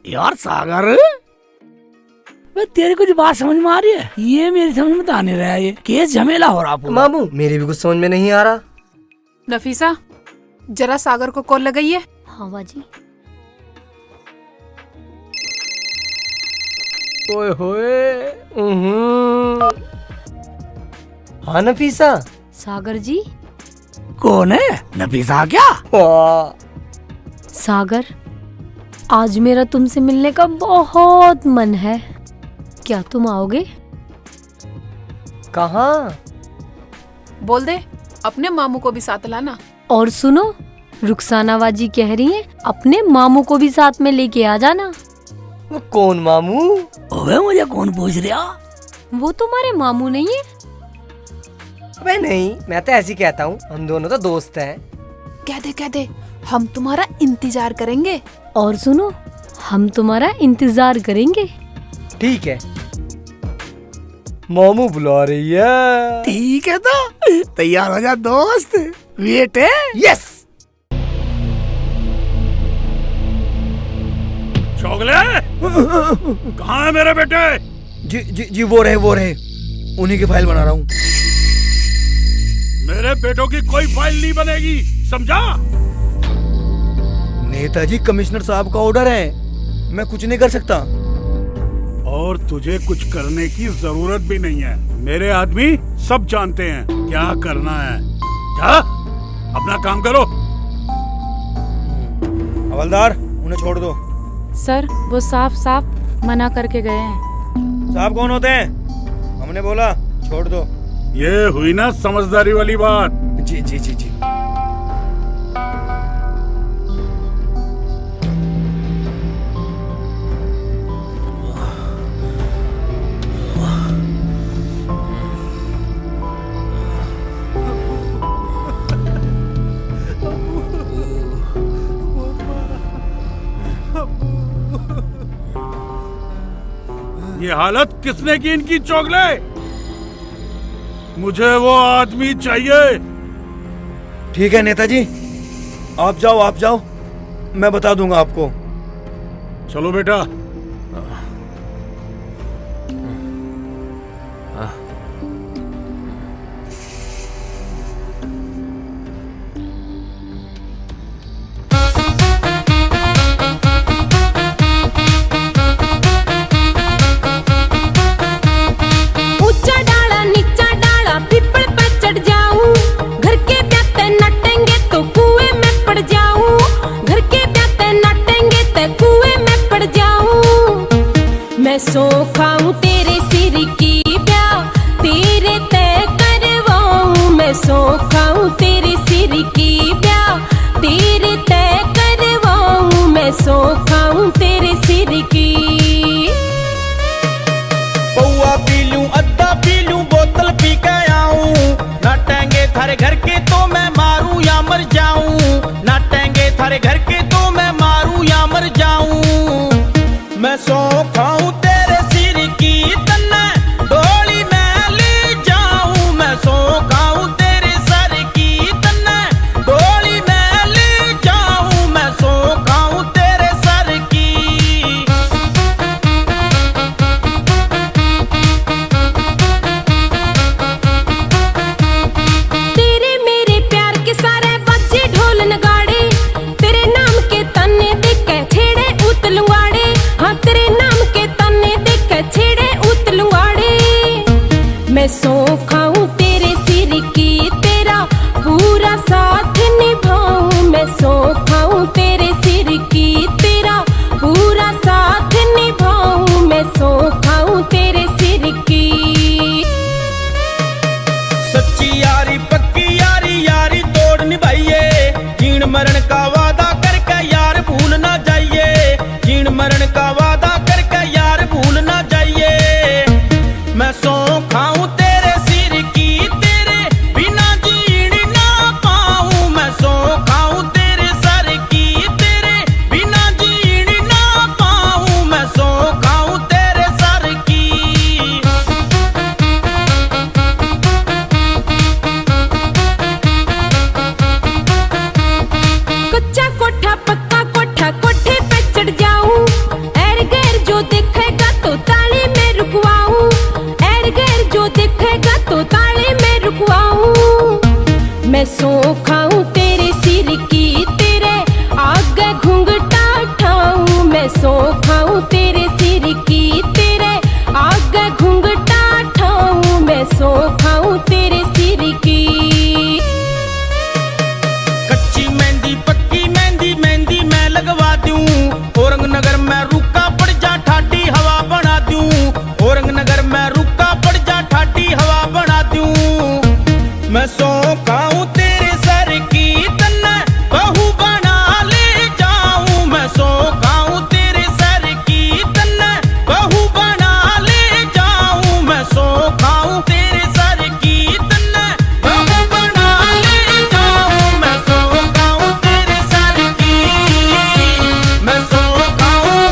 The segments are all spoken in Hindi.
यार सागर, वे तेरी कुछ बात समझ में आ रही है? ये मेरी समझ में तो आ नहीं रहा है। ये केस झमेला हो रहा पूरा। मामू मेरी भी कुछ समझ में नहीं आ रहा। नफीसा, जरा सागर को कॉल लगाइए। हाँ बाजी। ओए होए। हाँ नफीसा। सागर जी। कौन है? नफीसा क्या? सागर, आज मेरा तुमसे मिलने का बहुत मन है, क्या तुम आओगे? कहाँ? बोल दे, अपने मामू को भी साथ लाना। और सुनो, रुखसाना बाजी कह रही हैं अपने मामू को भी साथ में लेके आ जाना। वो कौन मामू? ओए मुझे कौन पूछ रहा? वो तुम्हारे मामू नहीं है? अबे नहीं, मैं तो ऐसे ही कहता हूँ, हम दोनों तो दोस्त हैं। कह दे, हम तुम्हारा इंतजार करेंगे। और सुनो, हम तुम्हारा इंतजार करेंगे। ठीक है, मामू बुला रही है। ठीक है तो तैयार हो जा दोस्त। वेट है। यस। चौगले, कहाँ है मेरे बेटे? जी जी जी, वो रहे उन्हीं की फाइल बना रहा हूँ। मेरे बेटों की कोई फाइल नहीं बनेगी, समझा? नेताजी, कमिश्नर साहब का ऑर्डर है, मैं कुछ नहीं कर सकता। और तुझे कुछ करने की जरूरत भी नहीं है। मेरे आदमी सब जानते हैं क्या करना है। जा, अपना काम करो। हवलदार, उन्हें छोड़ दो। सर, वो साफ मना करके गए हैं। साहब कौन होते हैं? हमने बोला छोड़ दो। ये हुई ना समझदारी वाली बात। जी जी जी जी। ये हालत किसने की इनकी चौगले? मुझे वो आदमी चाहिए। ठीक है नेताजी, आप जाओ, मैं बता दूंगा आपको। चलो बेटा। मैं सो खाऊं तेरे सिर की ब्याह तेरे तय करवाऊं। मैं सो खाऊं तेरे सिर की ब्याह तेरे तय करवाऊं। मैं सो खाऊं तेरे सिर की। पौआ पी लूं, अद्धा पी लूं, बोतल पी के आऊं। नाटेंगे थारे घर के तो मैं मारूं या मर जाऊं। नाटेंगे थारे घर के तो मैं मारूं या मर जाऊं। मैं सो खाऊं तेरे सिर की तन्ने डोली मैं ले जाऊं। मैं सो खाऊं तेरे सर की तन्ने डोली मैं ले जाऊं। मैं सो खाऊं तेरे सर की। तेरे मेरे प्यार के सारे बच्चे ढोल नगाड़े तेरे नाम मैं सो खाऊं तेरे सिर की, तेरे आगे घूंघटा ठाऊं। मैं सो खाऊं तेरे सिर की, तेरे आगे घूंघटा ठाऊं। मैं सो खाऊं तेरे सिर की। कच्ची मेहंदी पक्की मेहंदी, मेहंदी मैं लगवा दूं। औरंगनगर में रुका पड़ जा ठाडी हवा बना दूं। औरंगनगर में रुका पड़ जा ठाडी हवा बना दूं। मैं सो खाऊं तेरे सर की, तन्ने बहू बना ले जाऊं। मैं सो खाऊं तेरे सर की, तन्ने बहू बना ले जाऊं। मैं सो खाऊं तेरे सर की, तन्ने बहू बना ले जाऊं। मैं सो खाऊं तेरे सर की, मैं सो खाऊं।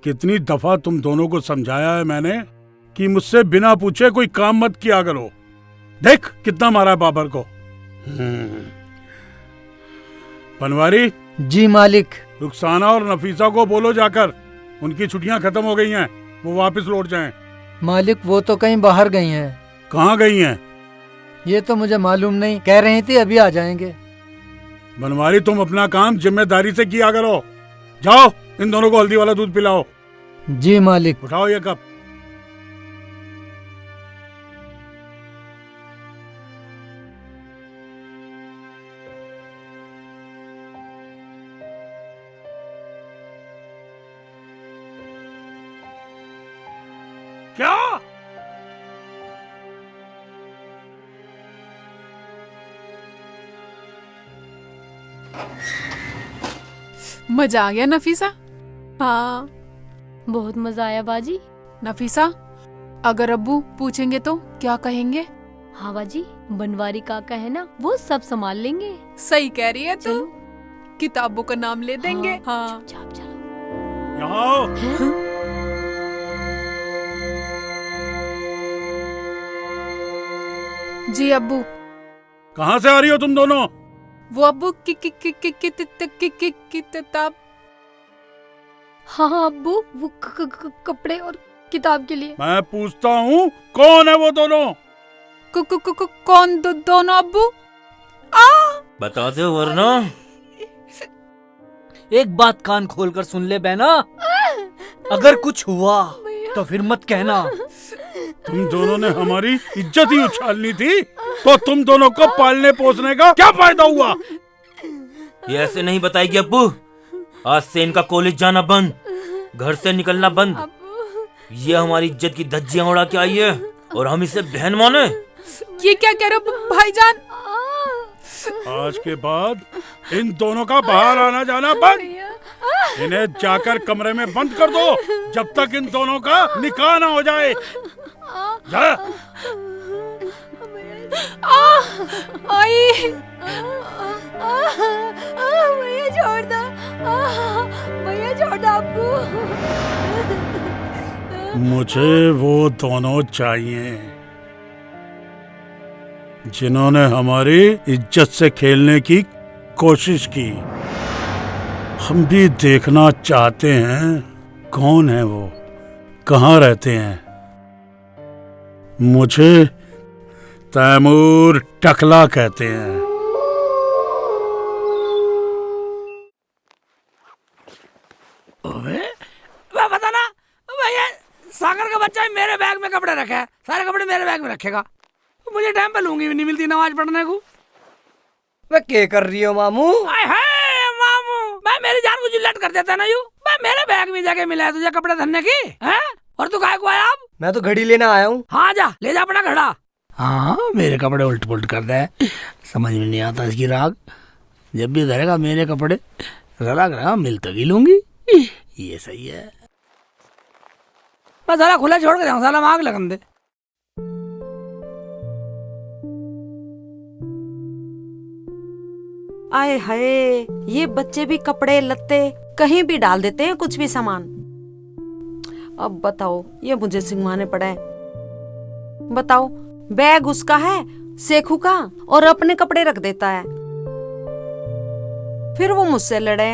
कितनी दफा तुम दोनों को समझाया है मैंने कि मुझसे बिना पूछे कोई काम मत किया करो। देख कितना मारा है बाबर को। बनवारी, जी मालिक। रुखसाना और नफीसा को बोलो जाकर उनकी छुट्टियां खत्म हो गई हैं, वो वापस लौट जाएं। मालिक वो तो कहीं बाहर गई हैं। कहाँ गई हैं? ये तो मुझे मालूम नहीं, कह रही थी अभी आ जाएंगे। बनवारी, तुम अपना काम जिम्मेदारी से किया करो। जाओ इन दोनों को हल्दी वाला दूध पिलाओ। जी मालिक। उठाओ ये कप। क्या? मजा आ गया नफीसा? हाँ बहुत मजा आया बाजी। नफीसा, अगर अब्बू पूछेंगे तो क्या कहेंगे? हाँ बाजी, बनवारी काका है ना, वो सब संभाल लेंगे। सही कह रही है तू। चलो। किताबों का नाम ले देंगे। हाँ। चुपचाप चलो। यहाँ आओ। जी अब्बू। कहाँ से आ रही हो तुम दोनों? वो अब्बू किताब। हाँ अब्बू, वो कपड़े और किताब के लिए। मैं पूछता हूँ कौन है वो दोनों? कौन दोनों अब्बू? बता दो वरना। एक बात कान खोल कर सुन ले बहना, अगर कुछ हुआ तो फिर मत कहना। तुम दोनों ने हमारी इज्जत ही उछालनी थी, तो तुम दोनों को पालने पोसने का क्या फायदा हुआ? ये ऐसे नहीं बताएगी अब्बू। आज से इनका कॉलेज जाना बंद, घर से निकलना बंद। ये हमारी इज्जत की धज्जियां उड़ा के आई है और हम इसे बहन माने। ये क्या कह रहे हो भाईजान? आज के बाद इन दोनों का बाहर आना जाना बंद। इन्हें जाकर कमरे में बंद कर दो जब तक इन दोनों का निकाह ना हो जाए। जा। भैया छोड़ दो, भैया छोड़ दो अब्बू। मुझे वो दोनों चाहिए जिन्होंने हमारी इज्जत से खेलने की कोशिश की। हम भी देखना चाहते हैं कौन है वो, कहाँ रहते हैं। मुझे तैमूर टकला कहते हैं। पता ना भैया, सागर का बच्चा मेरे बैग में कपड़े रखे हैं, सारे कपड़े मेरे बैग में रखेगा। मुझे टाइम पे लूंगी भी नहीं मिलती नमाज पढ़ने को। वे क्या कर रही हो मामू? मामू, मैं मेरी जान को जिल्लत कर देता ना यू। मैं मेरे बैग में जगह मिला है तुझे कपड़े धरने की है? और तू काहे को आया अब? मैं तो घड़ी लेना आया हूँ। हाँ जा, ले जा अपना घड़ा। हाँ मेरे कपड़े उल्ट पुल्ट कर दे, समझ में नहीं आता इसकी राग। जब भी धरेगा मेरे कपड़े रला मिल तो भी लूंगी। ये सही है। मैं साला खुला छोड़ के जाऊँ, साला आग लगन दे। आए हाय, ये बच्चे भी कपड़े लत्ते कहीं भी डाल देते हैं, कुछ भी सामान। अब बताओ, ये मुझे सिंगवाने पड़ा है। बताओ, बैग उसका है, सेखू का, और अपने कपड़े रख देता है। फिर वो मुझसे लड़े।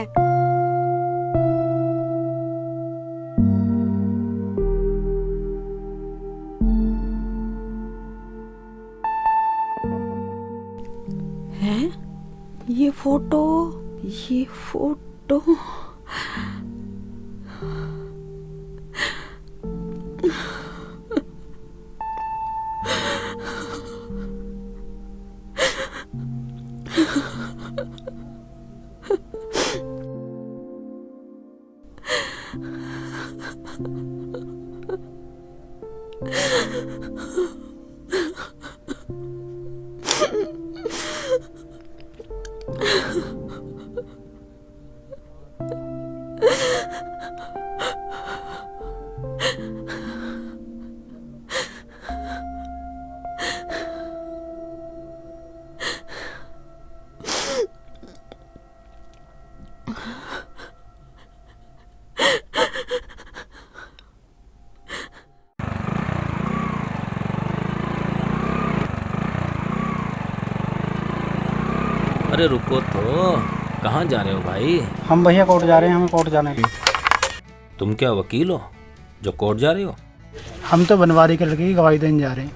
फोटो, ये फोटो। अरे रुको तो, कहाँ जा रहे हो भाई? हम भैया कोर्ट जा रहे हैं, हमें कोर्ट जाना है। तुम क्या वकील हो जो कोर्ट जा रहे हो? हम तो बनवारी के लड़के की गवाही देने जा रहे हैं।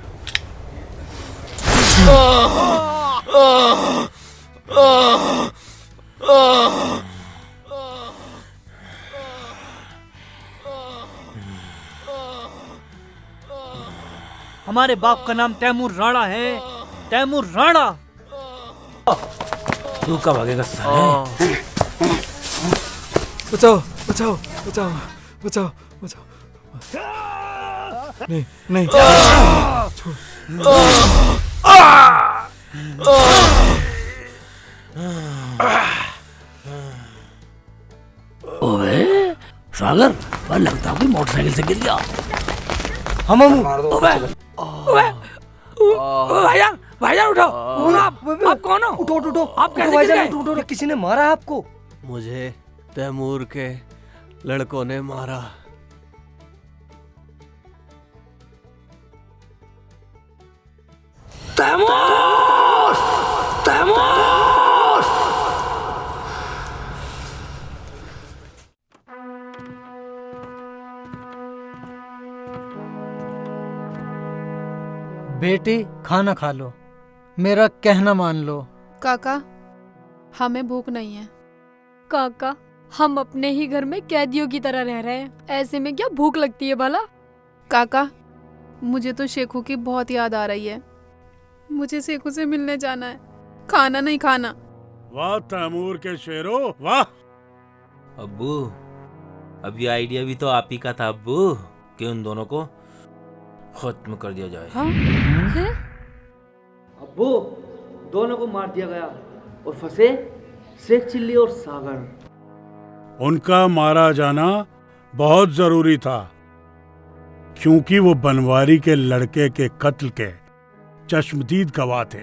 हमारे बाप का नाम तैमूर राणा है, तैमूर राणा। तू कब भागेगा साले? बचाओ बचाओ बचाओ बचाओ बचाओ। नहीं नहीं ओए सागर, वह लगता कोई मोटरसाइकिल से गिर गया। हम भाईजान भाईजान उठो। कौन आप कौन हो? उठो उठो आप कैसे गिर गए? उठो, किसी ने मारा है आपको? मुझे तैमूर के लड़कों ने मारा। तैमूर! तैमूर! बेटी खाना खा लो, मेरा कहना मान लो। काका, हमें भूख नहीं है। काका, हम अपने ही घर में कैदियों की तरह रह रहे हैं, ऐसे में क्या भूख लगती है भला? काका, मुझे तो शेखू की बहुत याद आ रही है। मुझे शेखू से मिलने जाना है, खाना नहीं खाना। वाह तैमूर के शेरो, वाह। अब्बू, अब ये आइडिया भी तो आप ही का था अब्बू, कि उन दोनों को खत्म कर दिया जाए। हाँ? अब्बू, दोनों को मार दिया गया और फंसे शेख चिल्ली और सागर। उनका मारा जाना बहुत जरूरी था, क्योंकि वो बनवारी के लड़के के कत्ल के चश्मदीद गवाह थे।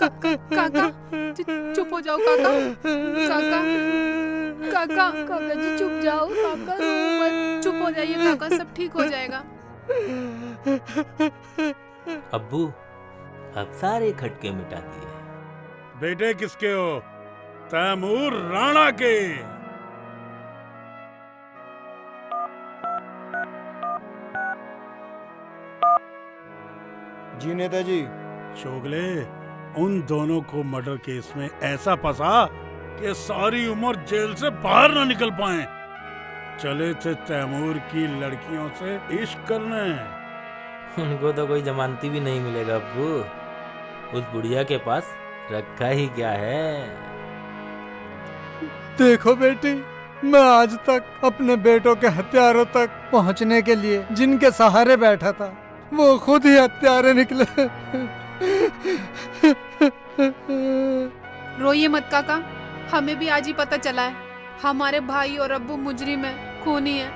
काका, चुप हो जाओ काका। काका, काका, काका जी चुप जाओ, काका रो मत। चुप हो जाइए काका, सब ठीक हो जाएगा। अब्बू, अब सारे खटके मिटा दिए। बेटे किसके हो? तैमूर राणा के। जी नेताजी। चोगले, उन दोनों को मर्डर केस में ऐसा फंसा कि सारी उम्र जेल से बाहर ना निकल पाए। चले थे तैमूर की लड़कियों से इश्क करने। उनको तो कोई जमानती भी नहीं मिलेगा अब्बू, उस बुढ़िया के पास रखा ही क्या है। देखो बेटी, मैं आज तक अपने बेटों के हत्यारों तक पहुंचने के लिए जिनके सहारे बैठा था, वो खुद ही हत्यारे निकले। रोइए मत काका, हमें भी आज ही पता चला है हमारे भाई और अब्बू मुजरिम है, खूनी है।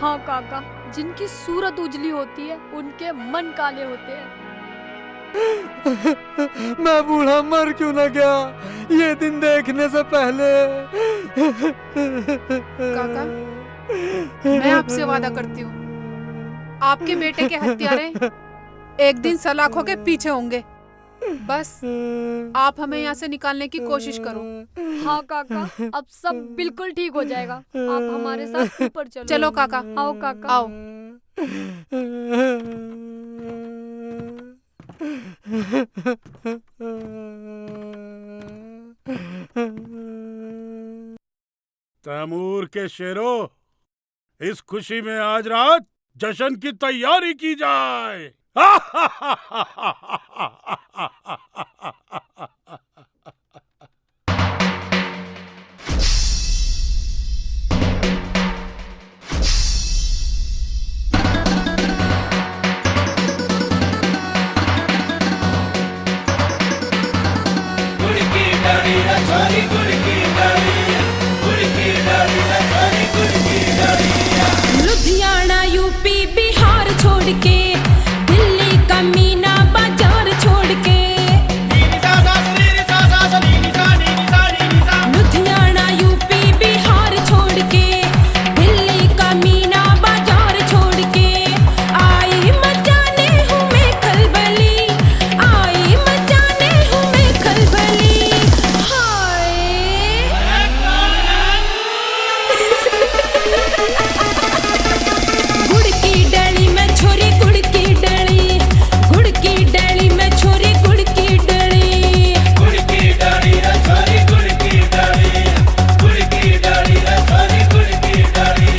हाँ काका, जिनकी सूरत उजली होती है उनके मन काले होते हैं। मैं बूढ़ा मर क्यों न गया ये दिन देखने से पहले। काका, मैं आपसे वादा करती हूँ, आपके बेटे के हत्यारे एक दिन सलाखों के पीछे होंगे। बस आप हमें यहाँ से निकालने की कोशिश करो। हाँ काका, अब सब बिल्कुल ठीक हो जाएगा। आप हमारे साथ ऊपर चलो। चलो काका। आओ काका। आओ। तैमूर के शेरों, इस खुशी में आज रात जश्न की तैयारी की जाए। लुधियाना यूपी बिहार छोड़ के, दिल्ली का मीना बाजार छोड़ के, लुधियाना यूपी बिहार छोड़ के, दिल्ली का मीना बाजार छोड़ के, आई मचाने हूँ मैं खलबली, आई मचाने हूँ मैं खलबली। गुड़ की डाली में छोरी गुड़ की डाली, गुड़ की डाली में छोरी गुड़ की डाली, गुड़ की डाली रे छोरी गुड़ की डाली, गुड़ की डाली रे छोरी गुड़ की डाली।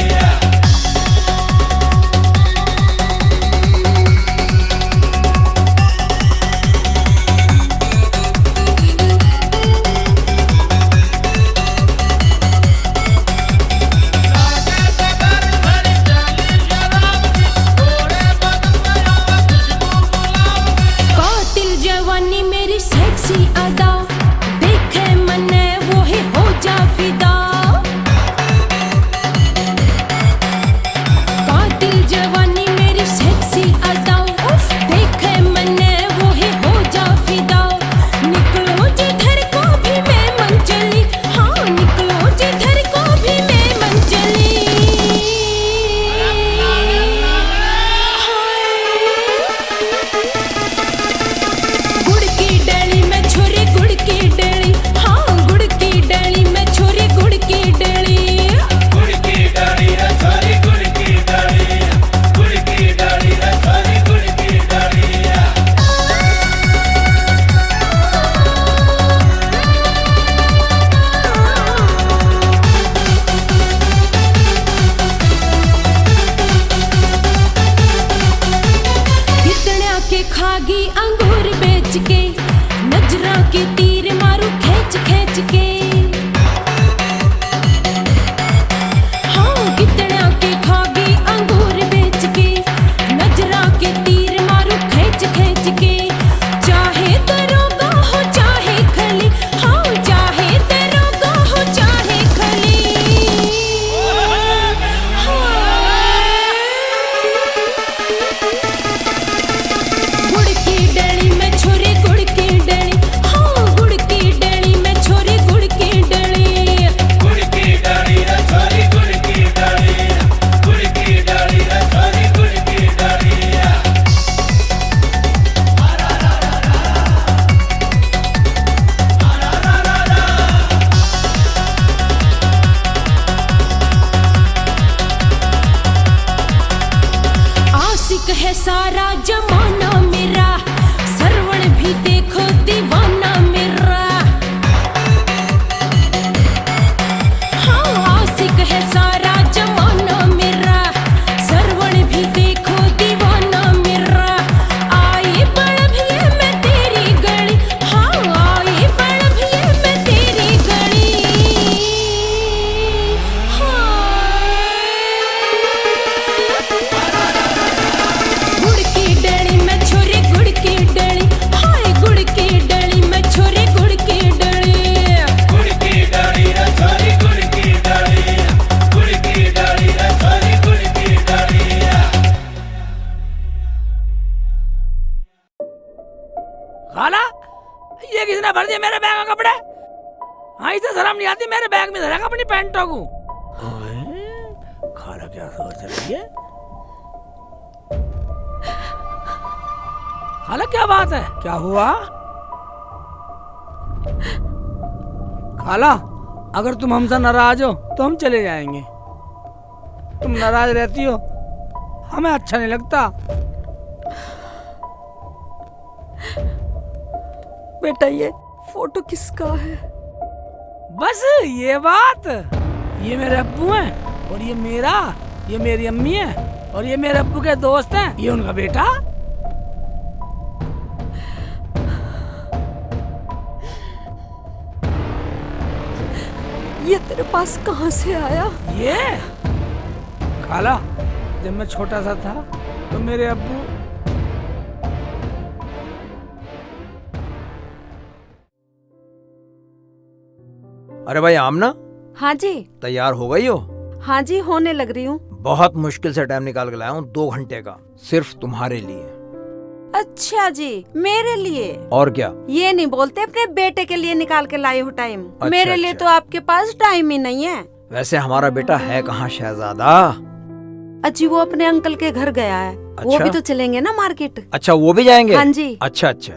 कातिल जवानी मेरी सेक्सी अदा, देखे मने वो ही हो जा फिदा। कातिल जवानी मेरी सेक्सी अदा, देखे मने वो ही हो जा फिदा। निकलो जिधर को भी मैं मन चली, हाँ निकलो जिधर को भी मैं मन चली। गुड़ की डाली में छोरी गुड़ की डाली, हाँ गुड़ की डाली में छोरी गुड़ की डाली, गुड़ की डाली रे छोरी गुड़ की डाली, गुड़ की डाली रे छोरी गुड़ की डाली। कितने के खागी अंगूर बेच के, नजरा के तीर मारू खींच खींच के, हाँ कितने के खागी अंगूर बेच के, नजरा के तीर मारू खींच खींच के। चाहे दरोगा हो चाहे खली, हाँ चाहे दरोगा हो चाहे खली। गुड़ की डाली में छोरी गुड़ की डाली, हाँ गुड़ की डाली में छोरी गुड़ की डाली, गुड़ की डाली रे छोरी गुड़ की डाली, गुड़ की डाली रे छोरी गुड़ की डाली। आशिक है सारा जमाना मेरा, सरवण भी देखो दीवाना मेरा। हाँ आशिक है सारा जमाना मेरा, सरवण भी देखो दीवाना मेरा। आई बड़ भी मैं तेरी गली, हाँ आई बड़ भी मैं तेरी गली। गुड़ की डाली में छोरी गुड़ की डाली, हाय गुड़ की डाली में छोरी गुड़ की डाली, गुड़ की डाली रे छोरी गुड़ की डाली, गुड़ की डाली रे छोरी गुड़ की डाली। खाला, ये किसने भर दिया मेरे बैग में कपड़े? हाँ इसे शर्म नहीं आती मेरे बैग में धरा अपनी पैंटों को। खाला क्या सोच रही है? खाला क्या बात है, क्या हुआ? खाला, अगर तुम हमसे नाराज हो तो हम चले जाएंगे। तुम नाराज रहती हो, हमें अच्छा नहीं लगता। बेटा ये फोटो किसका है? बस ये बात, ये मेरे अब्बू हैं और ये मेरी अम्मी है और ये मेरे अब्बू के दोस्त हैं, ये उनका बेटा। ये तेरे पास कहाँ से आया? ये खाला, जब मैं छोटा सा था तो मेरे अब्बू अरे भाई आमना, हाँ जी। तैयार हो गई हो? हाँ जी, होने लग रही हूँ। बहुत मुश्किल से टाइम निकाल के लाया हूँ, 2 घंटे का, सिर्फ तुम्हारे लिए। अच्छा जी, मेरे लिए? और क्या? ये नहीं बोलते अपने बेटे के लिए निकाल के लाए हो टाइम। अच्छा, मेरे लिए तो आपके पास टाइम ही नहीं है। वैसे हमारा बेटा है कहाँ शहजादा? अजी वो अपने अंकल के घर गया है। वो अच्छा? भी तो चलेंगे ना मार्केट। अच्छा वो भी जाएंगे? हाँ जी। अच्छा अच्छा।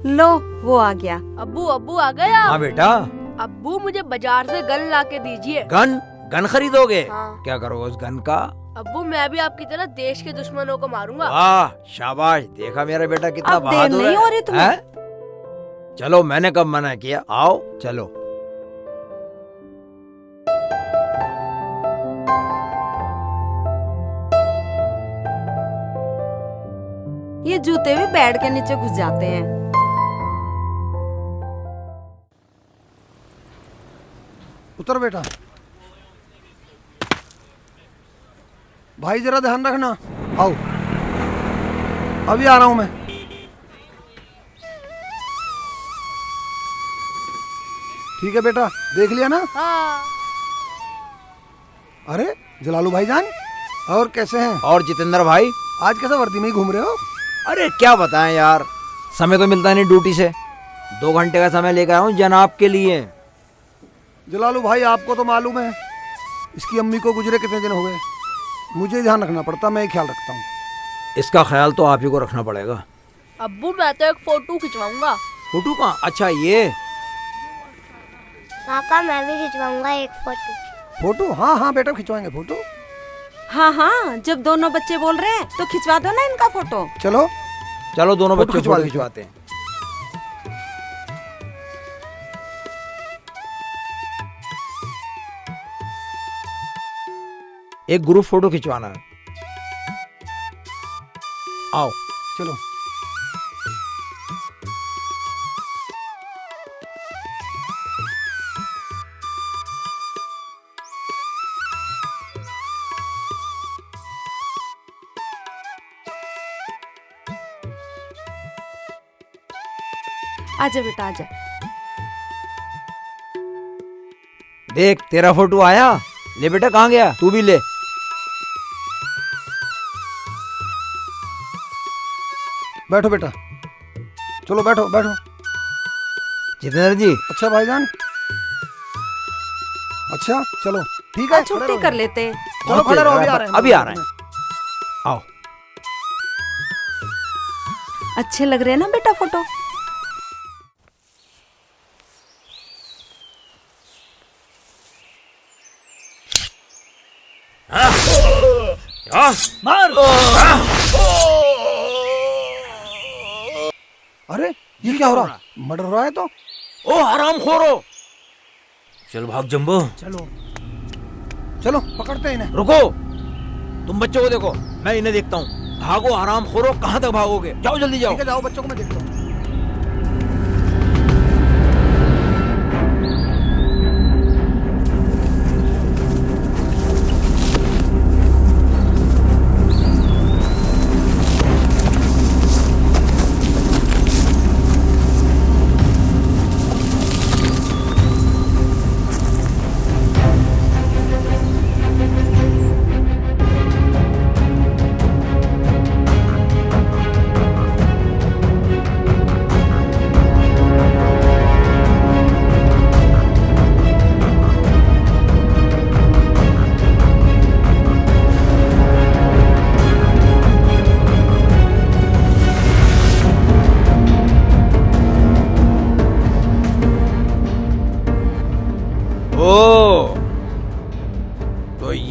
लो वो आ गया। अब्बू अब्बू आ गया। हाँ बेटा। अब्बू मुझे बाजार से गन ला के दीजिए। गन खरीदोगे? हाँ। क्या करोगे उस गन का? अब्बू मैं भी आपकी तरह देश के दुश्मनों को मारूंगा। वाह शाबाश, देखा मेरा बेटा कितना अब देर बहादुर नहीं हो रही है। तुम्हें? हैं? चलो मैंने कब मना किया, आओ चलो। ये जूते भी बेड के नीचे घुस जाते हैं। उतर बेटा। भाई जरा ध्यान रखना। आओ, अभी आ रहा हूं मैं। ठीक है बेटा, देख लिया ना? हाँ। अरे जलालू भाईजान, और कैसे हैं? और जितेंद्र भाई, आज कैसे वर्दी में ही घूम रहे हो? अरे क्या बताएं यार, समय तो मिलता नहीं ड्यूटी से। 2 घंटे का समय लेकर आया हूँ जनाब के लिए। जलालू भाई आपको तो मालूम है इसकी अम्मी को गुजरे कितने दिन हो गए। मुझे ध्यान रखना पड़ता, मैं ही ख्याल रखता हूँ। इसका ख्याल तो आप ही को रखना पड़ेगा। अब्बू मैं तो एक फोटो खिंचवाऊंगा। फोटो कहाँ? अच्छा ये पापा मैं भी खिंचवाऊंगा एक फोटो। फोटो? हाँ हाँ बेटा खिंचवाएंगे फोटो। हाँ हाँ, जब दोनों बच्चे बोल रहे हैं तो खिंचवा दो ना इनका फोटो। चलो चलो दोनों फोटो बच्चे खिंचवा फोटो लेते खिंचवाते हैं। एक ग्रुप फोटो खिंचवाना है। आओ चलो। आजा बेटा आजा। देख तेरा फोटो आया। ले बेटा, कहाँ गया? तू भी ले। बैठो बेटा, चलो बैठो बैठो। जितेंद्र जी। अच्छा भाईजान, अच्छा चलो ठीक है, छुट्टी कर लेते। चलो खड़े रहो, अभी आ रहे हैं। अभी आ रहे हैं, आओ। अच्छे लग रहे हैं ना बेटा फोटो? मार। अरे ये क्या हो रहा? मर्डर हो रहा है तो। ओ हरामखोरो! चल भाग जंबो। चलो चलो पकड़ते हैं इन्हें। रुको, तुम बच्चों को देखो, मैं इन्हें देखता हूँ। भागो हरामखोरो, कहाँ तक भागोगे? जाओ जल्दी जाओ। ठीक है जाओ, बच्चों को मैं देखता हूँ।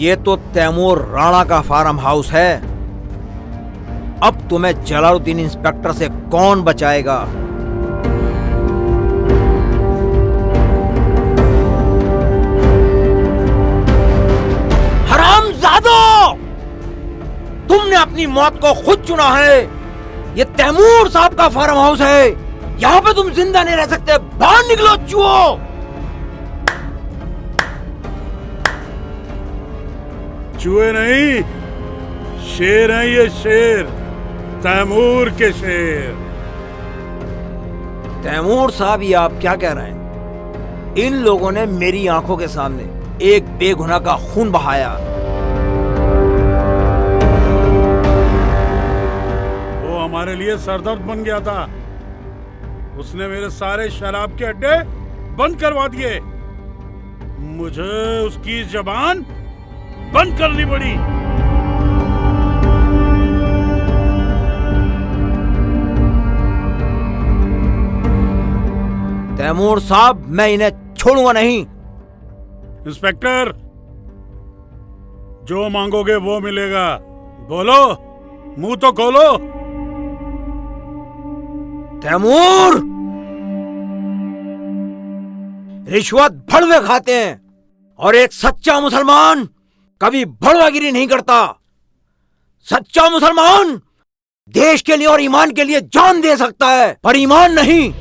ये तो तैमूर राणा का फार्म हाउस है। अब तुम्हें जलालुद्दीन इंस्पेक्टर से कौन बचाएगा? हरामजादो! तुमने अपनी मौत को खुद चुना है। ये तैमूर साहब का फार्म हाउस है। यहाँ पे तुम जिंदा नहीं रह सकते। बाहर निकलो चूहो! चूहे नहीं, शेर हैं ये, शेर, तैमूर के शेर। तैमूर साहब, ये आप क्या कह रहे हैं? इन लोगों ने मेरी आंखों के सामने एक बेगुनाह का खून बहाया। वो हमारे लिए सरदर्द बन गया था। उसने मेरे सारे शराब के अड्डे बंद करवा दिए। मुझे उसकी जबान बंद करनी पड़ी। तैमूर साहब, मैं इन्हें छोड़ूंगा नहीं। इंस्पेक्टर, जो मांगोगे वो मिलेगा। बोलो, मुंह तो खोलो। तैमूर, रिश्वत भड़वे खाते हैं और एक सच्चा मुसलमान कभी भड़वागिरी नहीं करता। सच्चा मुसलमान देश के लिए और ईमान के लिए जान दे सकता है, पर ईमान नहीं।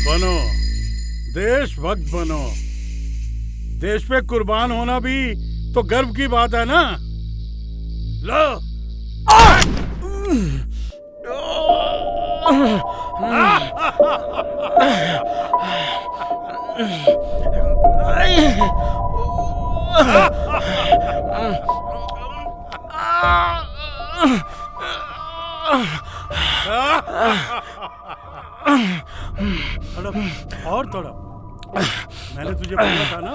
बनो, देशभक्त बनो। देश पे कुर्बान होना भी तो गर्व की बात है ना। लो। तड़प और तड़प। मैंने तुझे बोला था ना,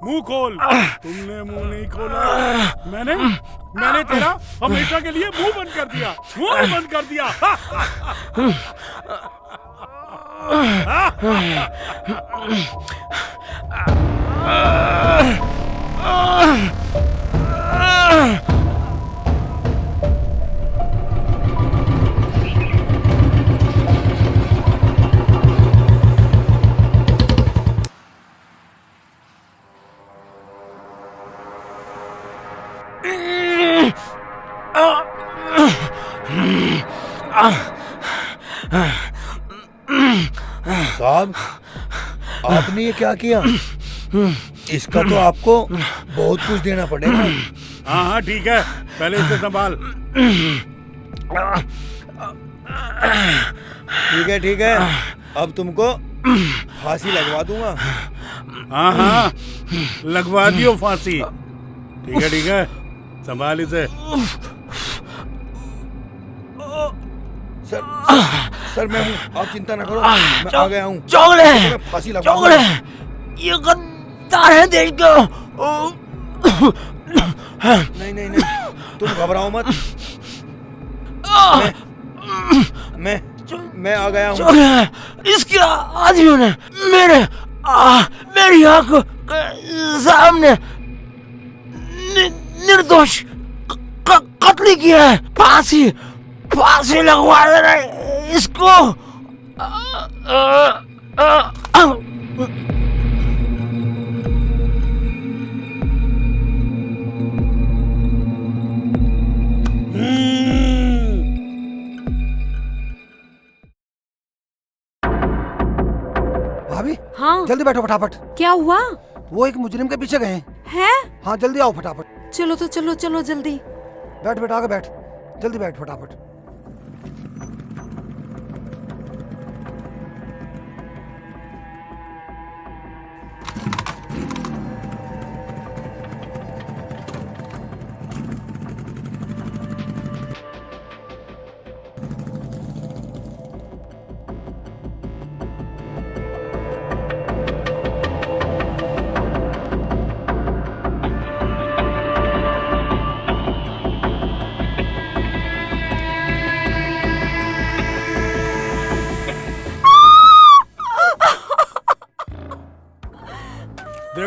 मुंह खोल। तुमने मुंह नहीं खोला। मैंने तेरा हमेशा के लिए मुंह बंद कर दिया। मुंह बंद कर दिया। साहब, आपने ये क्या किया? इसका तो आपको बहुत कुछ देना पड़ेगा। हाँ हाँ ठीक है, पहले इसे संभाल। ठीक है, अब तुमको फांसी लगवा दूंगा। हाँ हाँ, लगवा दियो फांसी। ठीक है, संभाल इसे। सर मैं हूँ, आप चिंता ना करो, मैं आ गया हूँ। चौगले, फांसी लगवा चौगले, ये गद्दार है देश का। नहीं, तुम घबराओ मत। मैं आ गया हूँ। इसके आदमियों ने मेरी आंख के सामने निर्दोष कत्ल किया है। फांसी लगवा देना इसको। भाभी, हाँ जल्दी बैठो फटाफट। क्या हुआ? वो एक मुजरिम के पीछे गए हैं। हाँ जल्दी आओ फटाफट। चलो तो चलो जल्दी। बैठ आगे बैठ, जल्दी बैठ फटाफट।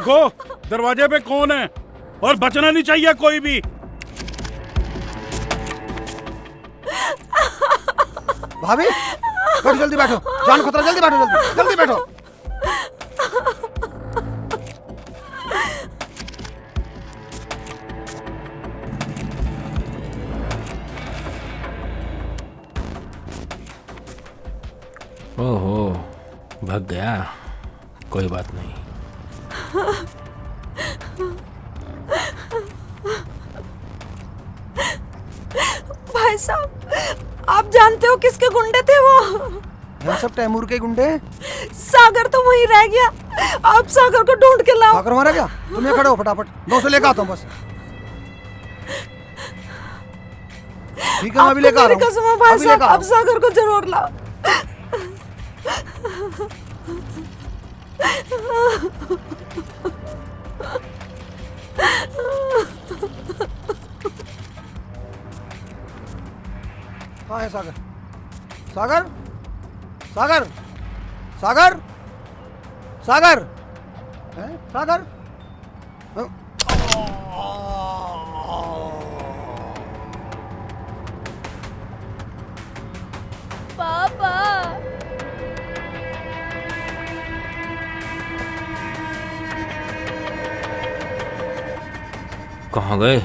देखो दरवाजे पे कौन है और बचना नहीं चाहिए कोई भी। भाभी बैठो, जल्दी बैठो, जान खतरा, जल्दी बैठो, जल्दी जल्दी बैठो। ओहो, भाग गया, कोई बात नहीं। भाई साहब, आप जानते हो किसके गुंडे थे वो? ये सब तैमूर के गुंडे। सागर तो वहीं रह गया, आप सागर को ढूंढ के लाओ। सागर मारा क्या? तुम ये खड़े हो, फटाफट मैं उसे लेकर आता हूँ बस। ठीक है, मैं अभी लेकर आ रहा हूँ। कसम है भाई साहब, आप सागर को जरूर लाओ। हाँ है सागर, सागर, सागर, सागर, सागर, है सागर। पापा कहाँ गए?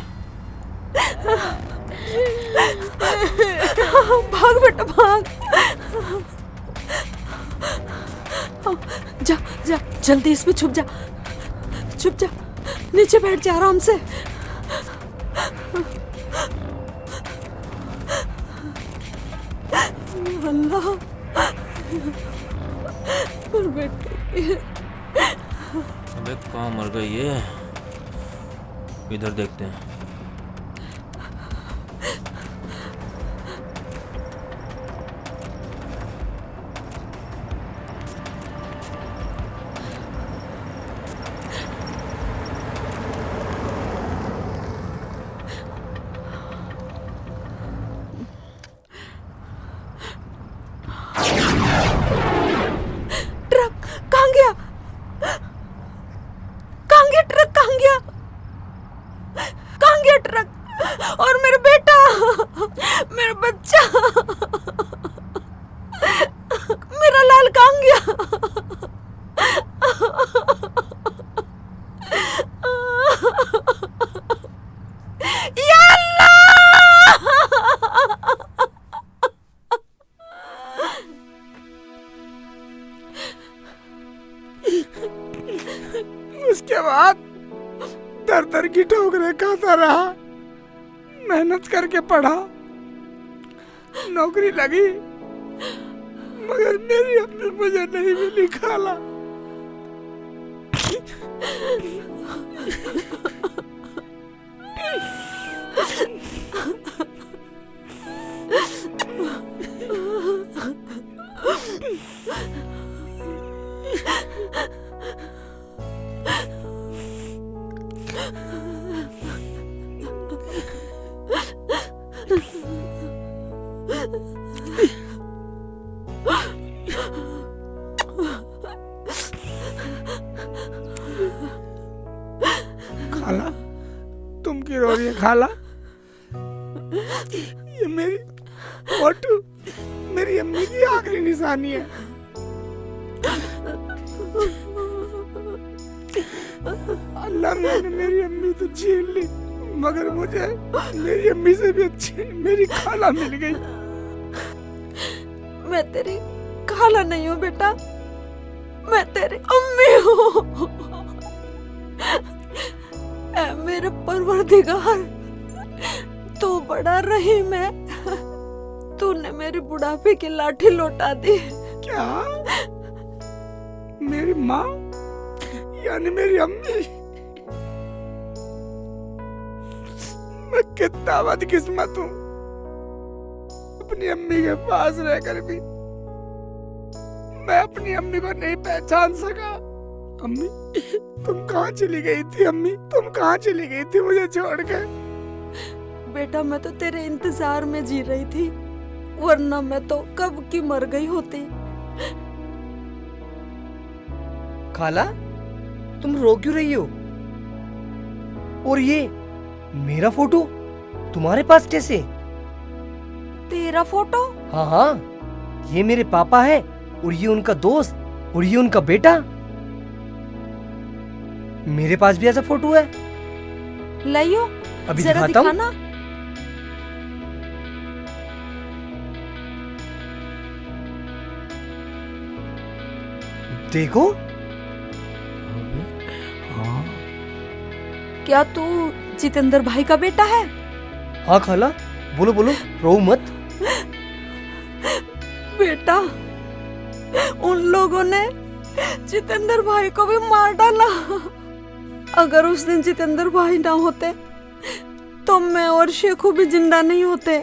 भाग बेटा भाग। जा जा जल्दी इसमें छुप जा, छुप जा, नीचे बैठ जा आराम से। अल्लाह, पर बेटे अबे कहाँ मर गई ये? इधर देखते हैं। ट्रक कहाँ गया? कहाँ गया ट्रक? कहाँ गया? कहाँ गया ट्रक? और मेरा बेटा, मेरा बच्चा, मेरा लाल कहाँ गया? या अल्लाह! उसके बाद दर दर की ठोकरें खाता रहा, मेहनत करके पढ़ा, नौकरी लगी, मगर मेरी अम्मी मुझे नहीं मिली खाला। खाला, तुम क्यों रो रही है खाला? ये मेरी फोटो मेरी अम्मी की आखिरी निशानी है। अल्लाह ने मेरी अम्मी तो छीन ली, मगर मुझे मेरी अम्मी से भी अच्छी मेरी खाला मिल गई। मैं तेरी खाला नहीं हूँ बेटा, मैं तेरी अम्मी हूँ। ऐ मेरे परवरदिगार, तू बड़ा रहीम है, तूने मेरी बुढ़ापे की लाठी लौटा दी। क्या? मेरी माँ यानी मेरी अम्मी? मैं कितना बदकिस्मत हूँ, अपनी अम्मी के पास रहकर भी मैं अपनी अम्मी को नहीं पहचान सका। अम्मी, तुम कहाँ चली गई थी? अम्मी, तुम कहाँ चली गई थी मुझे छोड़कर? बेटा मैं तो तेरे इंतजार में जी रही थी, वरना मैं तो कब की मर गई होती। खाला, तुम रो क्यों रही हो? और ये मेरा फोटो तुम्हारे पास कैसे? तेरा फोटो? हाँ हाँ, ये मेरे पापा है और ये उनका दोस्त और ये उनका बेटा। मेरे पास भी ऐसा फोटो है। लाइयो, अभी जरा दिखाता हूँ। दिखाना। देखो। हाँ। क्या तू जितेंद्र भाई का बेटा है? हाँ खाला, बोलो बोलो, रो मत। बेटा, उन लोगों ने जितेंद्र भाई को भी मार डाला। अगर उस दिन जितेंद्र भाई ना होते तो मैं और शेखू भी जिंदा नहीं होते।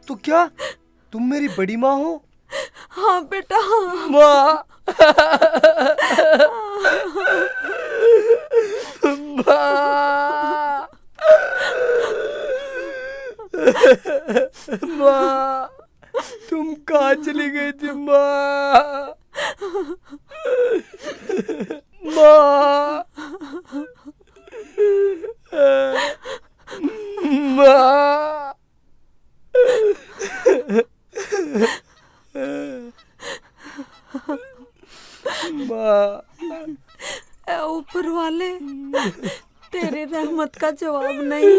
तो क्या तुम मेरी बड़ी माँ हो? हाँ बेटा। माँ। माँ, तुम कहाँ चली गई थी माँ? माँ, माँ। माँ, ऊपर वाले, तेरी रहमत का जवाब नहीं।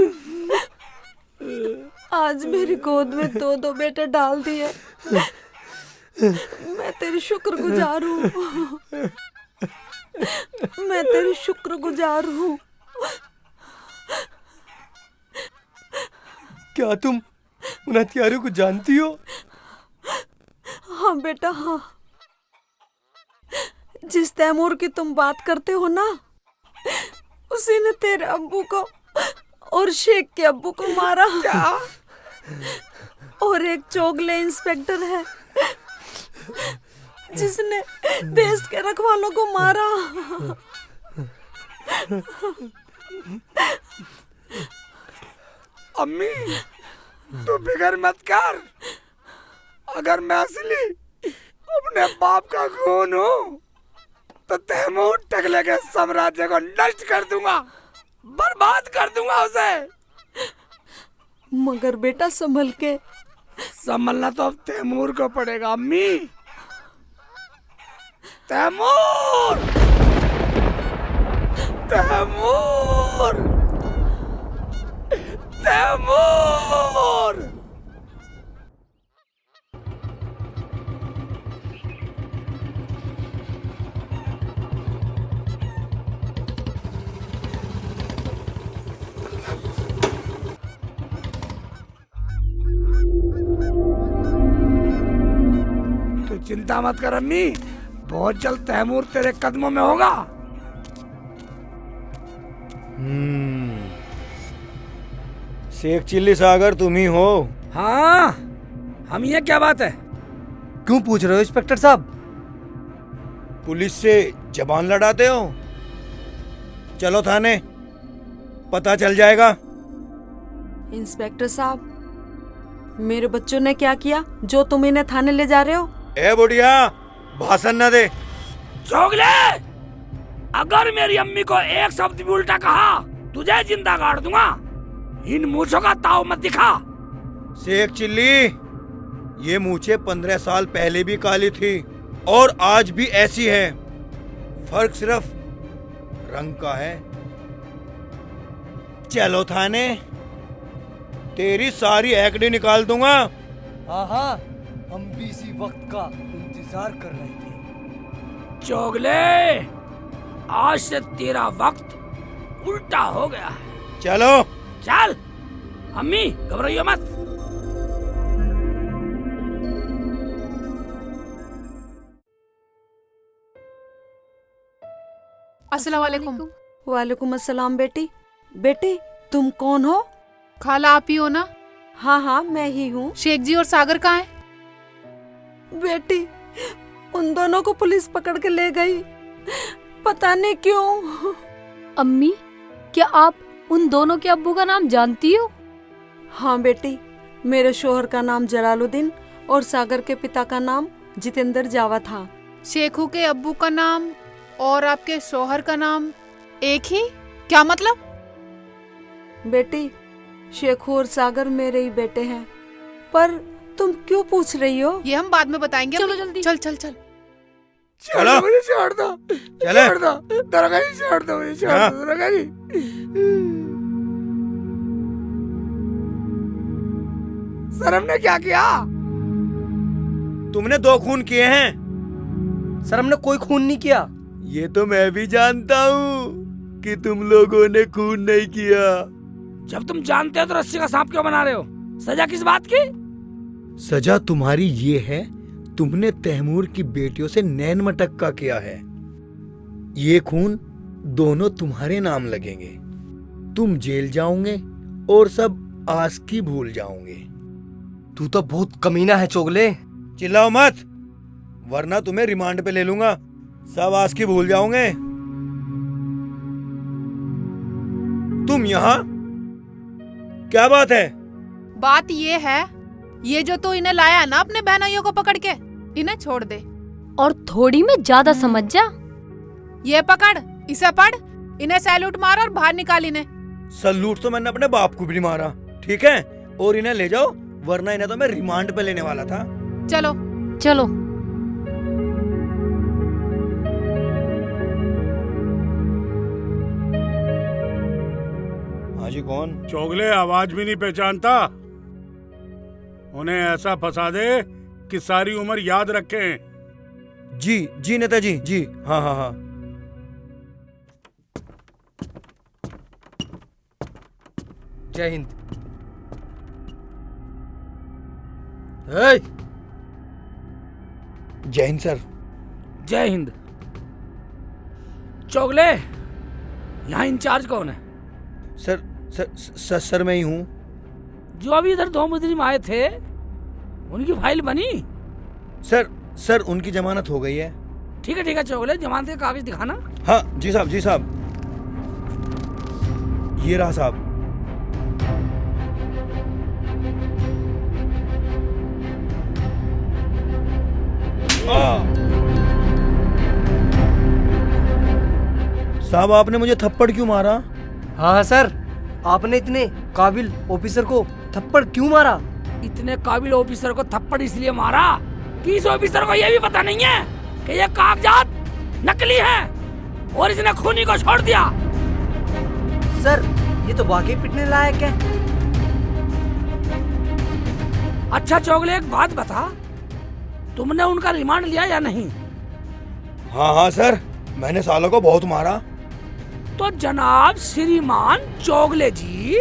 आज मेरी गोद में दो बेटे डाल दिए। मैं तेरी शुक्रगुजार हूँ। मैं तेरी शुक्रगुजार हूँ। क्या तुम उन हथियारों को जानती हो? हाँ बेटा, हाँ। जिस तैमूर की तुम बात करते हो ना, उसी ने तेरे अब्बू को और शेख के अब्बू को मारा। क्या? और एक चोगले इंस्पेक्टर है जिसने देश के रखवालों को मारा। अम्मी, तू फिक्र मत कर। अगर मैं असली अपने बाप का खून हूँ तो तैमूर टकले के साम्राज्य को नष्ट कर दूंगा, बर्बाद कर दूंगा उसे। मगर बेटा संभल के। संभलना तो अब तैमूर को पड़ेगा अम्मी। तैमूर, तैमूर, तैमूर। तू चिंता मत कर अम्मी, बहुत जल्द तैमूर तेरे कदमों में होगा। शेख चिल्ली सागर तुम ही हो? हाँ, हम ये क्या बात है? क्यों पूछ रहे हो इंस्पेक्टर साहब? पुलिस से जबान लड़ाते हो? चलो थाने, पता चल जाएगा। इंस्पेक्टर साहब, मेरे बच्चों ने क्या किया जो तुम इन्हें थाने ले जा रहे हो? ए बुढ़िया, भाषण न दे। चोगले, अगर मेरी अम्मी को एक शब्द भी उल्टा कहा, तुझे जिंदा गाड़ दूंगा। इन मूछों का ताव मत दिखा। शेख चिल्ली, ये मूछें 15 साल पहले भी काली थी और आज भी ऐसी है। फर्क सिर्फ रंग का है। चलो थाने, तेरी सारी एक्डी निकाल दूंगा। हाँ हाँ, हम भी इसी वक्त का इंतजार कर रहे थे। चोगले, आज से तेरा वक्त उल्टा हो गया है। चलो चल। अम्मी, घबराइयो मत। अस्सलाम वालेकुम। वालेकुम अस्सलाम। बेटी, बेटी तुम कौन हो? खाला आप ही हो ना? हाँ हाँ, मैं ही हूँ। शेख जी और सागर कहाँ हैं? बेटी, उन दोनों को पुलिस पकड़ के ले गई, पता नहीं क्यों। अम्मी, क्या आप उन दोनों के अब्बू का नाम जानती हो? हाँ बेटी, मेरे शोहर का नाम जलालुद्दीन और सागर के पिता का नाम जितेंद्र जावा था। शेखू के अब्बू का नाम और आपके शोहर का नाम एक ही? क्या मतलब? बेटी, शेखू और सागर मेरे ही बेटे हैं, पर तुम क्यों पूछ रही हो? ये हम बाद में बताएंगे। चलो जल्दी। चल चल चल। चलो। मुझे छोड़ दो, चले। छोड़ दो दरोगा जी, छोड़ दो मुझे, छोड़ हाँ। दो दरोगा जी। सर हमने क्या किया? तुमने 2 खून किए हैं। सर हमने कोई खून नहीं किया। ये तो मैं भी जानता हूँ कि तुम लोगों ने खून नहीं किया। जब तुम जानते हो तो रस्सी का सांप क्यों बना रहे हो? सजा किस बात की? सजा तुम्हारी ये है, तुमने तैमूर की बेटियों से नैन मटक्का किया है। ये खून दोनों तुम्हारे नाम लगेंगे। तुम जेल जाओगे और सब आस की भूल जाओगे। तू तो बहुत कमीना है चोगले। चिल्लाओ मत, वरना तुम्हें रिमांड पे ले लूंगा। सब आस की भूल जाओगे। तुम यहाँ? क्या बात है? बात ये है, ये जो तू इन्हें लाया ना अपने बहनोइयों को पकड़ के, इन्हें छोड़ दे। और थोड़ी में ज्यादा समझ जा। ये पकड़, इसे पढ़, इन्हें सैल्यूट मार और बाहर निकाल इन्हें। सलूट तो मैंने अपने बाप को भी नहीं मारा, ठीक है? और इन्हें ले जाओ, वरना इन्हें तो मैं रिमांड पे लेने वाला था। चलो चलो। हाँ जी, कौन? चोगले आवाज भी नहीं पहचानता। उन्हें ऐसा फंसा दे कि सारी उम्र याद रखें। जी जी नेताजी जी, हाँ हाँ हाँ। जय हिंद। जय हिंद सर। जय हिंद। चोगले, यहाँ इंचार्ज कौन है? सर मैं ही हूँ। जो अभी इधर 2 मुजरिम आए थे, उनकी फाइल बनी? सर उनकी जमानत हो गई है। ठीक है चोगले, जमानत के कागज दिखाना। हाँ जी साहब, जी साहब। ये रहा साहब। साहब आपने मुझे थप्पड़ क्यों मारा? हाँ सर, आपने इतने काबिल ऑफिसर को थप्पड़ क्यों मारा? इतने काबिल ऑफिसर को थप्पड़ इसलिए मारा कि इस ऑफिसर को यह भी पता नहीं है कि ये कागजात नकली हैं और इसने खूनी को छोड़ दिया। सर ये तो वाकई पिटने लायक है। अच्छा चोगले, एक बात बता, तुमने उनका रिमांड लिया या नहीं? हाँ सर, मैंने सालों को बहुत मारा। तो जनाब श्रीमान चोगले जी,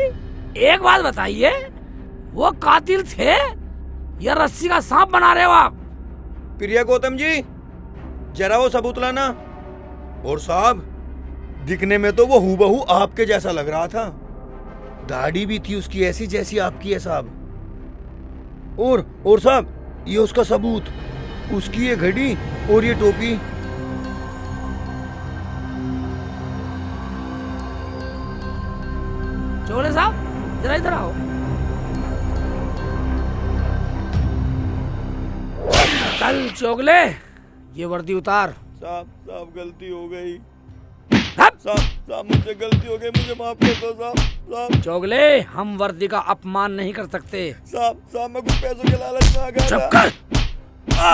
एक बात बताइए, वो कातिल थे या रस्सी का सांप बना रहे हो आप? प्रिया गौतम जी, जरा वो सबूत लाना। और साहब, दिखने में तो वो हूबहू आपके जैसा लग रहा था। दाढ़ी भी थी उसकी ऐसी जैसी आपकी है साहब। और साहब, ये उसका सबूत, उसकी ये घड़ी और ये टोपी। चोगले साहब, जरा इधर आओ। चल चोगले, ये वर्दी उतार। साहब गलती हो गई। साहब मुझसे गलती हो गई, मुझे माफ कर दो साहब। चोगले, हम वर्दी का अपमान नहीं कर सकते। साहब मैं कुछ पैसों के लालच में आ गया। चुप कर,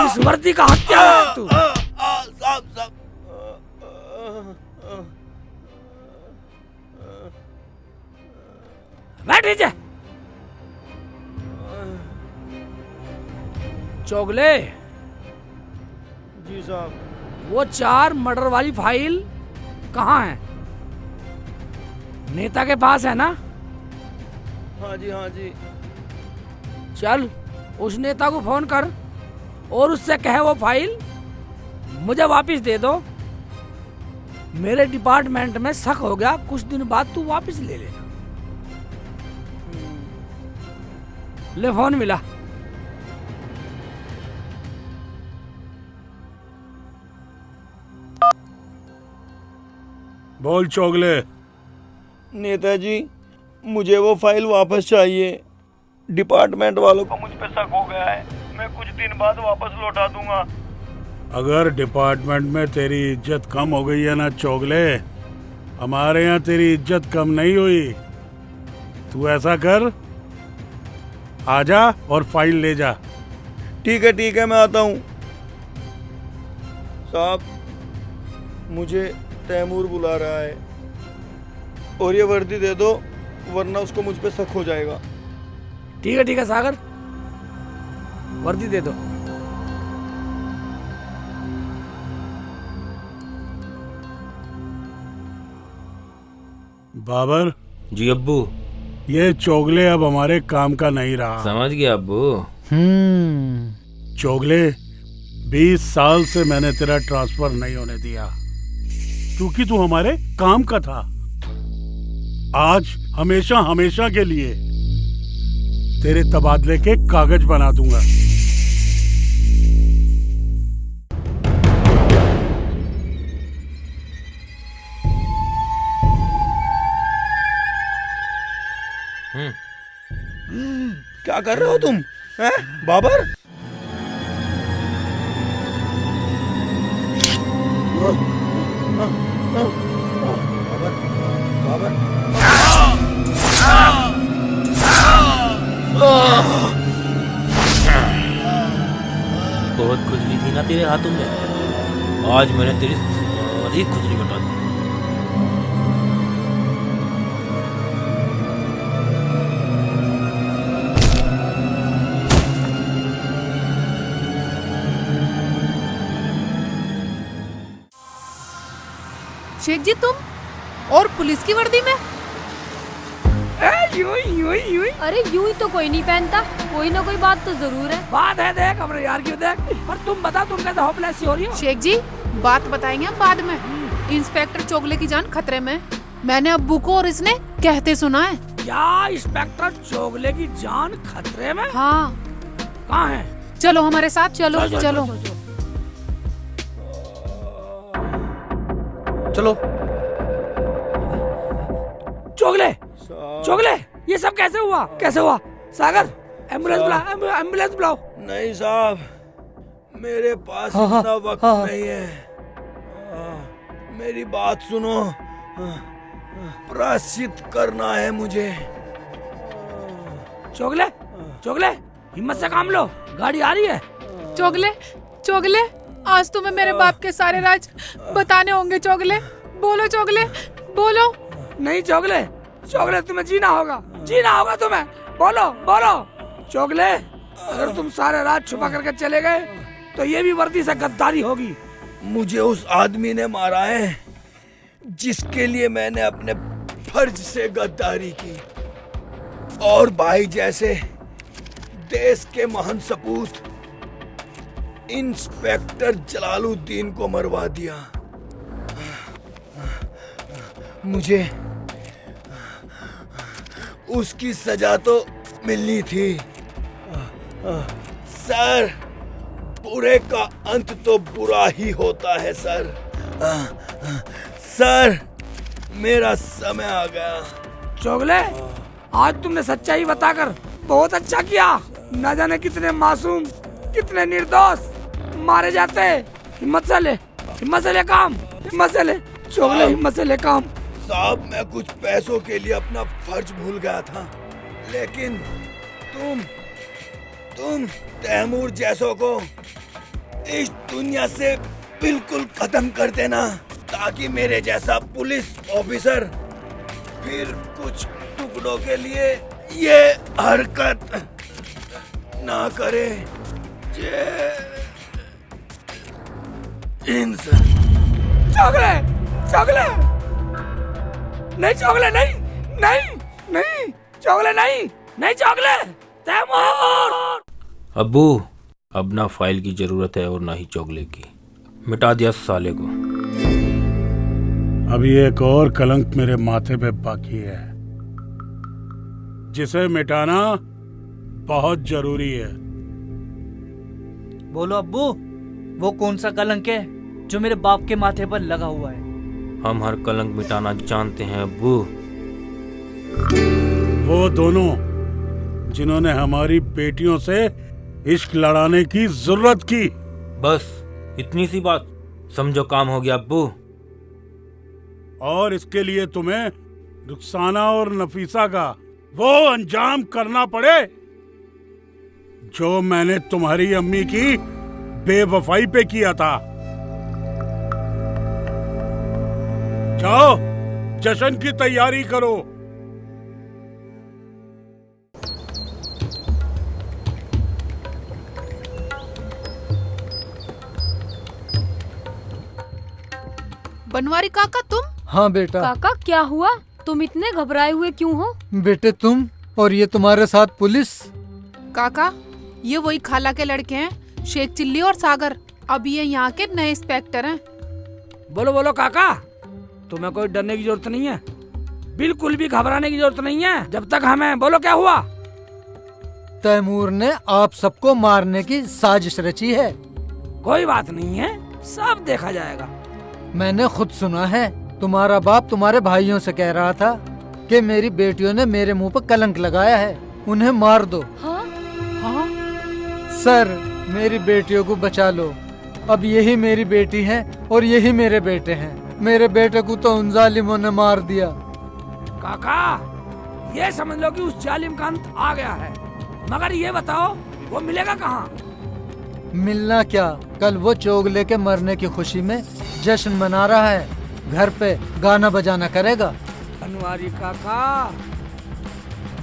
इस वर्दी का हत्यारा है तू। साहब बैठ नीचे। चोगले जी साहब, वो 4 मर्डर वाली फाइल कहाँ है? नेता के पास है ना? हाँ जी। चल उस नेता को फोन कर और उससे कहे वो फाइल मुझे वापस दे दो। मेरे डिपार्टमेंट में शक हो गया, कुछ दिन बाद तू वापस ले लेना। ले फोन मिला। बोल चोगले। नेताजी, मुझे वो फाइल वापस चाहिए। डिपार्टमेंट वालों को मुझ पे शक हो गया है। मैं कुछ दिन बाद वापस लौटा दूंगा। अगर डिपार्टमेंट में तेरी इज्जत कम हो गई है ना चोगले, हमारे यहाँ तेरी इज्जत कम नहीं हुई। तू ऐसा कर, आजा और फाइल ले जा। ठीक है, मैं आता हूँ। साहब, मुझे तैमूर बुला रहा है और ये वर्दी दे दो, वरना उसको मुझ पे शक हो जाएगा। ठीक है सागर, वर्दी दे दो। बाबर जी अब्बू। ये चोगले अब हमारे काम का नहीं रहा। समझ गया अब्बू। चोगले, 20 साल से मैंने तेरा ट्रांसफर नहीं होने दिया क्योंकि तू हमारे काम का था। आज हमेशा हमेशा के लिए तेरे तबादले के कागज बना दूंगा। क्या कर रहे हो तुम, हैं बाबर? बहुत खुजली थी ना तेरे हाथों में, आज मैंने तेरी सारी खुजली मिटा दी। शेख जी, तुम और पुलिस की वर्दी में? यूं अरे यूं ही तो कोई नहीं पहनता, कोई ना कोई बात तो जरूर है। बात है, देख अपने यार की देख। पर तुम बता, तुम कैसे होपलेस सी हो रही हो? शेख जी, बात बताएंगे हम बाद में। इंस्पेक्टर चोगले की जान खतरे में। मैंने अब्बू को और इसने कहते सुना है। क्या इंस्पेक्टर चोगले की जान खतरे में? हाँ। कहाँ है? चलो हमारे साथ, चलो चलो। चलो। चोगले, ये सब कैसे हुआ? सागर, एम्बुलेंस बुलाओ। नहीं साहब, मेरे पास इतना वक्त नहीं है। मेरी बात सुनो, प्रायश्चित करना है मुझे। चोगले, हिम्मत से काम लो, गाड़ी आ रही है। चोगले, आज तुम्हें मेरे बाप के सारे राज बताने होंगे। चोगले, बोलो चोगले, बोलो। नहीं चोगले, तुम्हें जीना होगा तुम्हें। बोलो चोगले, अगर तुम सारे राज छुपा करके चले गए तो ये भी वर्दी से गद्दारी होगी। मुझे उस आदमी ने मारा है जिसके लिए मैंने अपने फर्ज से गद्दारी की, और भाई जैसे देश के महान सपूत इंस्पेक्टर जलालुद्दीन को मरवा दिया। मुझे उसकी सजा तो मिलनी थी। सर, बुरे का अंत तो बुरा ही होता है सर। सर, मेरा समय आ गया। चोगले, आज तुमने सच्चाई बताकर बहुत अच्छा किया। न जाने कितने मासूम, कितने निर्दोष मारे जाते। हिम्मत से ले काम, चोगले, हिम्मत से ले काम। साहब, मैं कुछ पैसों के लिए अपना फर्ज भूल गया था, लेकिन तुम तैमूर जैसों को इस दुनिया से बिल्कुल खत्म कर देना, ताकि मेरे जैसा पुलिस ऑफिसर फिर कुछ टुकड़ों के लिए ये हरकत ना करे। चोगले, नहीं चोगले, नहीं चोगले, तैमूर। अब्बू, अब ना फाइल की जरूरत है और ना ही चोगले की। मिटा दिया साले को। अभी एक और कलंक मेरे माथे पे बाकी है, जिसे मिटाना बहुत जरूरी है। बोलो अब्बू, वो कौन सा कलंक है जो मेरे बाप के माथे पर लगा हुआ है? हम हर कलंक मिटाना जानते हैं अब्बू। वो दोनों जिन्होंने हमारी बेटियों से इश्क लड़ाने की जरूरत की। बस इतनी सी बात, समझो काम हो गया अब्बू। और इसके लिए तुम्हें रुखसाना और नफीसा का वो अंजाम करना पड़े जो मैंने तुम्हारी अम्मी की बेवफाई पे किया था। जाओ, जश्न की तैयारी करो। बनवारी काका तुम? हाँ बेटा। काका क्या हुआ? तुम इतने घबराए हुए क्यों हो? बेटे तुम और ये तुम्हारे साथ पुलिस। काका ये वही खाला के लड़के हैं, शेख चिल्ली और सागर। अब ये यहाँ के नए इंस्पेक्टर हैं। बोलो बोलो काका, तुम्हें कोई डरने की जरूरत नहीं है, बिल्कुल भी घबराने की जरूरत नहीं है। जब तक हमें बोलो क्या हुआ। तैमूर ने आप सबको मारने की साजिश रची है। कोई बात नहीं है, सब देखा जाएगा। मैंने खुद सुना है, तुम्हारा बाप तुम्हारे भाइयों से कह रहा था कि मेरी बेटियों ने मेरे मुंह पर कलंक लगाया है, उन्हें मार दो। हाँ? हाँ? सर मेरी बेटियों को बचा लो। अब यही मेरी बेटी है और यही मेरे बेटे हैं। मेरे बेटे को तो उन जालिमों ने मार दिया। काका ये समझ लो कि उस जालिम का अंत आ गया है, मगर ये बताओ वो मिलेगा कहाँ? मिलना क्या, कल वो चोगले के मरने की खुशी में जश्न मना रहा है, घर पे गाना बजाना करेगा। बनवारी काका,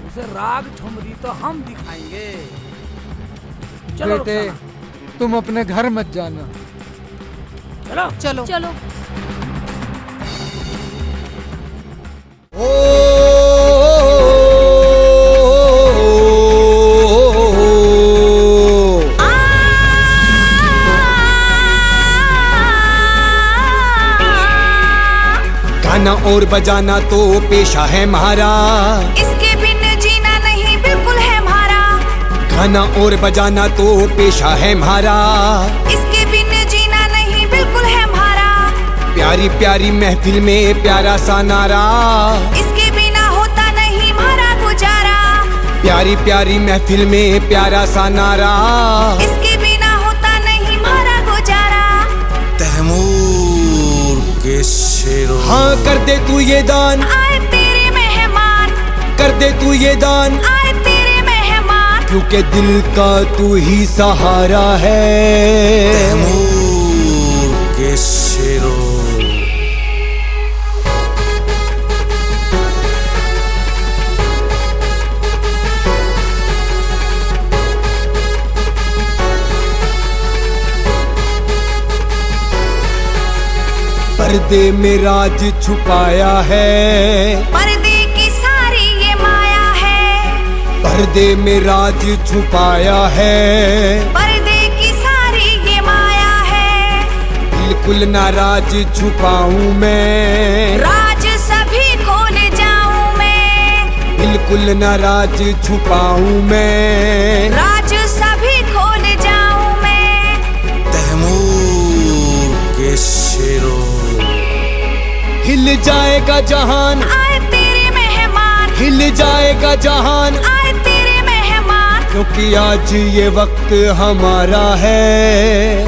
उसे राग ठुमरी तो हम दिखाएंगे। चलो बेटे तुम अपने घर मत जाना। चलो चलो चलो। गाना और बजाना तो पेशा है हमारा, इसके बिन जीना नहीं बिल्कुल है हमारा। गाना और बजाना तो पेशा है हमारा, इसके बिन जीना नहीं बिल्कुल है हमारा। प्यारी प्यारी महफिल में प्यारा सा नारा, इसके बिना होता नहीं हमारा गुजारा। प्यारी प्यारी महफिल में प्यारा सा नारा, इसके बिना होता नहीं हमारा गुजारा। तैमूर के शेरों, हाँ कर दे तू ये दान, आए तेरे मेहमान। कर दे तू ये दान, आए तेरे मेहमान। क्योंकि दिल का तू ही सहारा है। तैमूर के शेरों, पर्दे में राज छुपाया है, पर्दे की सारी ये माया है। पर्दे में राज छुपाया है, पर्दे की सारी ये माया है। बिल्कुल ना राज छुपाऊं मैं, राज सभी खोल जाऊं मैं। बिल्कुल ना राज छुपाऊं मैं, राज सभी खोल जाऊं मैं। तैमूर के शेरों, हिल जाएगा जहान, आए तेरे मेहमान। हिल जाएगा जहान, आए तेरे मेहमान। क्योंकि आज ये वक्त हमारा है।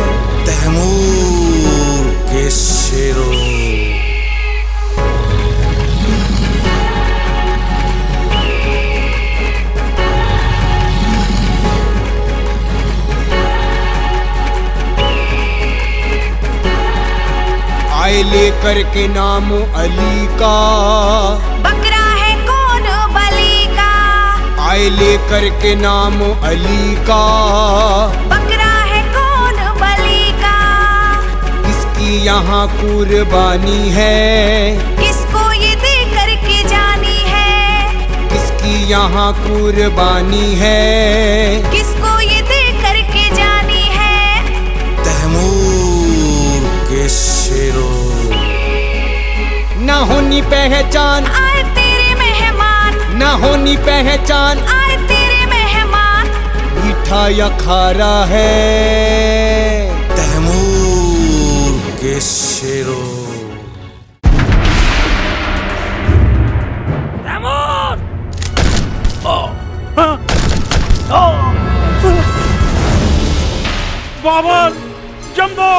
तैमूर के शेरों, आए लेकर के नाम अली का, बकरा है कौन बली का। आए लेकर के नाम अली का, बकरा है कौन बली का। किसकी यहाँ कुर्बानी है, किसको ये दे करके जानी है। किसकी यहाँ कुर्बानी है, किसको ये दे करके जानी है। तैमूर के शेरों, ना होनी पहचान, आए तेरे मेहमान। ना होनी पहचान, आए तेरे मेहमान। मीठा या खारा है। तैमूर के शेरों, बाबर अंजाम दो।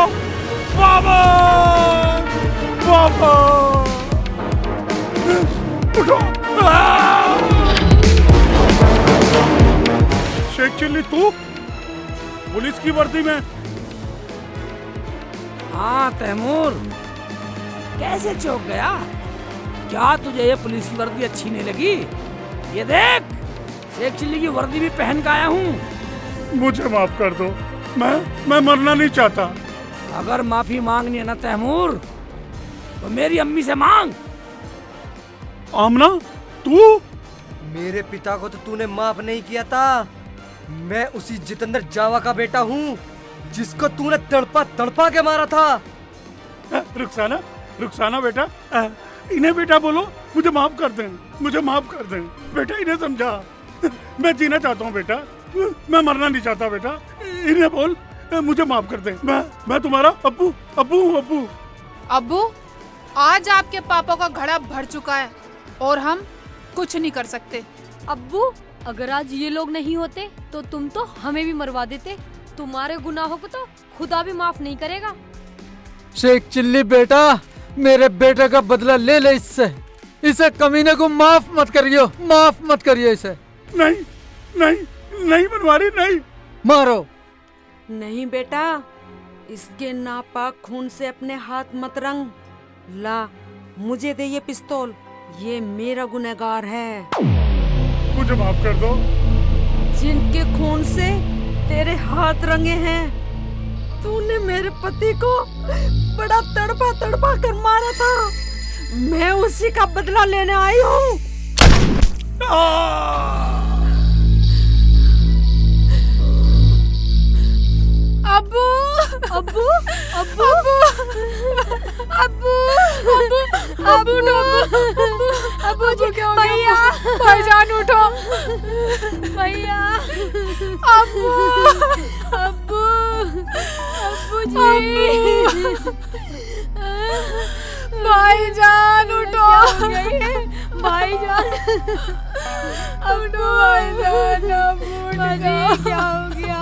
बाबा बाबा उठो। शेख चिल्ली तू पुलिस की वर्दी में? हाँ तैमूर, कैसे चौंक गया? क्या तुझे ये पुलिस की वर्दी अच्छी नहीं लगी? ये देख, शेख चिल्ली की वर्दी भी पहन के आया हूँ। मुझे माफ कर दो, मैं मरना नहीं चाहता। अगर माफी मांगनी है ना तैमूर, तो मेरी अम्मी से मांग। आमना तू? मेरे पिता को तो तूने माफ नहीं किया था। मैं उसी जितेंद्र जावा का बेटा हूँ जिसको तूने तड़पा तड़पा के मारा था। रुखसाना, रुखसाना बेटा, इन्हें बेटा बोलो। मुझे माफ कर दें, मुझे माफ कर दें बेटा, इन्हें समझा। मैं जीना चाहता हूँ बेटा, मैं मरना नहीं चाहता बेटा। इन्हें बोल मुझे माफ कर दें। मैं तुम्हारा अब्बू अब्बू हूँ। अब्बू अब्बू, आज आपके पापा का घड़ा भर चुका है और हम कुछ नहीं कर सकते। अब्बू, अगर आज ये लोग नहीं होते तो तुम तो हमें भी मरवा देते। तुम्हारे गुनाहों को तो खुदा भी माफ नहीं करेगा। शेख चिल्ली बेटा, मेरे बेटे का बदला ले ले इससे। इसे कमीने को माफ मत करियो, माफ मत करियो इसे। नहीं नहीं नहीं बनवारी, नहीं मारो। नहीं बेटा, इसके नापाक खून से अपने हाथ मत रंग। ला, मुझे दे ये पिस्तौल, ये मेरा गुनहगार है। मुझे माफ कर दो। जिनके खून से तेरे हाथ रंगे हैं, तूने मेरे पति को बड़ा तड़पा तड़पा कर मारा था। मैं उसी का बदला लेने आई हूँ। अब्बू अब्बू अब्बू अब्बू अब्बू अब्बू अब्बू जी, क्या हो गया? भाईजान उठो। भैया, अब्बू अब्बू अब्बू जी, भाईजान उठो। भाईजान, अब्बू भाईजान, अब्बू जी क्या हो गया?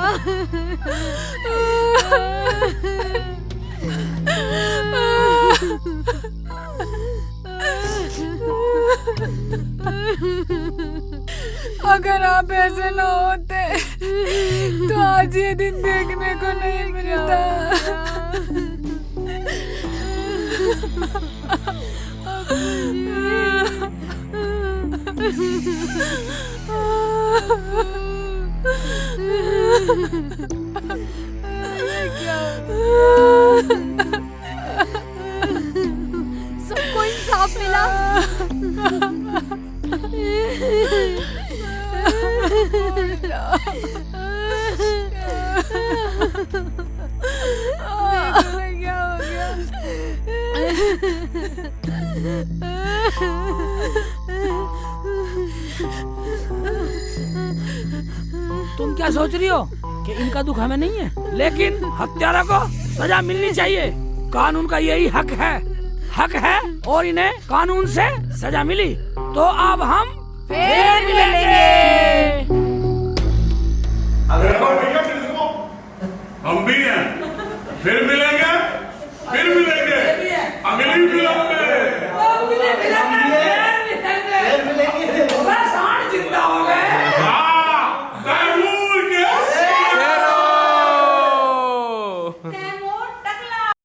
अगर आप ऐसे ना होते तो आज ये दिन देखने को नहीं मिलता। सबको इंसाफ मिला। क्या हो गया? तुम क्या सोच रही हो कि इनका दुख हमें नहीं है? लेकिन हत्यारा को सजा मिलनी चाहिए। कानून का यही हक है और इन्हें कानून से सजा मिली तो अब हम फिर मिलेंगे। हम भी हैं, फिर मिलेंगे अगली फिल्म में।